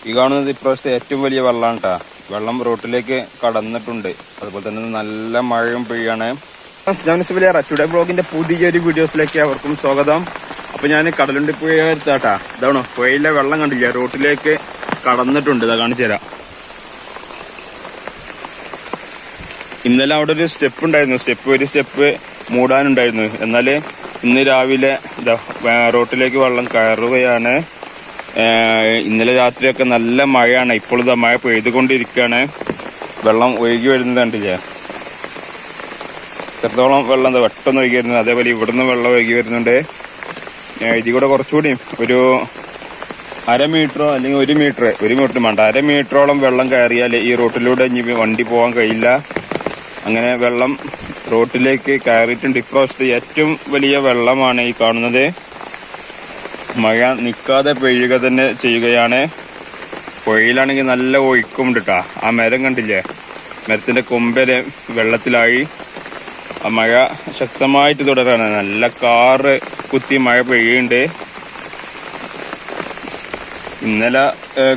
ഈ കാണുന്നത് ഇപ്രാവശ്യത്തെ ഏറ്റവും വലിയ വെള്ളമാണ് കേട്ടോ. വെള്ളം റോട്ടിലേക്ക് കടന്നിട്ടുണ്ട്. അതുപോലെ തന്നെ നല്ല മഴയും പെയ്യാണ്. ടുഡേ ബ്ലോഗിന്റെ പുതിയൊരു വീഡിയോസിലേക്ക് അവർക്കും സ്വാഗതം. അപ്പൊ ഞാൻ കടലുണ്ടി പുഴ എടുത്താട്ടാ. ഇതാണോ പുഴയിലെ വെള്ളം കണ്ടില്ല, റോട്ടിലേക്ക് കടന്നിട്ടുണ്ട്. ഇതാ കാണിച്ചു തരാം. ഇന്നലെ അവിടെ ഒരു സ്റ്റെപ്പ് ഉണ്ടായിരുന്നു. ഒരു സ്റ്റെപ്പ് മൂടാനുണ്ടായിരുന്നു. എന്നാല് ഇന്ന് രാവിലെ റോട്ടിലേക്ക് വെള്ളം കയറുകയാണ്. ഇന്നലെ രാത്രിയൊക്കെ നല്ല മഴയാണ്. ഇപ്പോഴത്തെ മഴ പെയ്തുകൊണ്ടിരിക്കുകയാണ്. വെള്ളം ഒഴുകി വരുന്നത് കണ്ടില്ലേ, എത്രത്തോളം വെള്ളം പെട്ടെന്ന് ഒഴുകി വരുന്നത്. അതേപോലെ ഇവിടുന്ന് വെള്ളം ഒഴുകി വരുന്നുണ്ട്. ഇതിൽ കൂടെ കുറച്ചുകൂടി ഒരു 1/2 മീറ്ററോ അല്ലെങ്കിൽ 1 മീറ്റർ വേണ്ട, 1/2 മീറ്ററോളം വെള്ളം കയറിയാൽ ഈ റോട്ടിലൂടെ ഇനി വണ്ടി പോകാൻ കഴിയില്ല. അങ്ങനെ വെള്ളം റോട്ടിലേക്ക് കയറിയിട്ടുണ്ട്. ഇപ്രാവശ്യത്തെ ഏറ്റവും വലിയ വെള്ളമാണ് ഈ കാണുന്നത്. മഴ നിൽക്കാതെ പെയ്യുക തന്നെ ചെയ്യുകയാണ്. പുഴയിലാണെങ്കിൽ നല്ല ഒഴുക്കുണ്ട് കേട്ടാ. ആ മരം കണ്ടില്ലേ, മരത്തിന്റെ കൊമ്പര് വെള്ളത്തിലായി. ആ മഴ ശക്തമായിട്ട് തുടരാണ്. നല്ല കാറ് കുത്തി മഴ പെയ്യുന്നുണ്ട്. ഇന്നലെ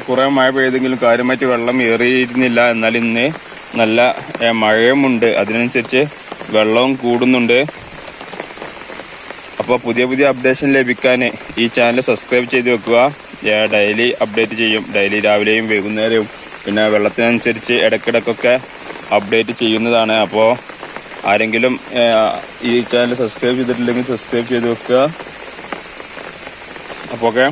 കുറെ മഴ പെയ്തെങ്കിലും കാര്യമായിട്ട് വെള്ളം ഏറിയിരുന്നില്ല. എന്നാൽ ഇന്ന് നല്ല മഴയുമുണ്ട്. അതിനനുസരിച്ച് വെള്ളവും കൂടുന്നുണ്ട്. അപ്പോൾ പുതിയ അപ്ഡേഷൻ ലഭിക്കാൻ ഈ ചാനൽ സബ്സ്ക്രൈബ് ചെയ്ത് വെക്കുക. ഡെയിലി അപ്ഡേറ്റ് ചെയ്യും. ഡെയിലി രാവിലെയും വൈകുന്നേരവും പിന്നെ വെള്ളത്തിനനുസരിച്ച് ഇടയ്ക്കിടയ്ക്കൊക്കെ അപ്ഡേറ്റ് ചെയ്യുന്നതാണ്. അപ്പോൾ ആരെങ്കിലും ഈ ചാനൽ സബ്സ്ക്രൈബ് ചെയ്തിട്ടില്ലെങ്കിൽ സബ്സ്ക്രൈബ് ചെയ്ത് വെക്കുക. അപ്പോൾ ഓക്കെ.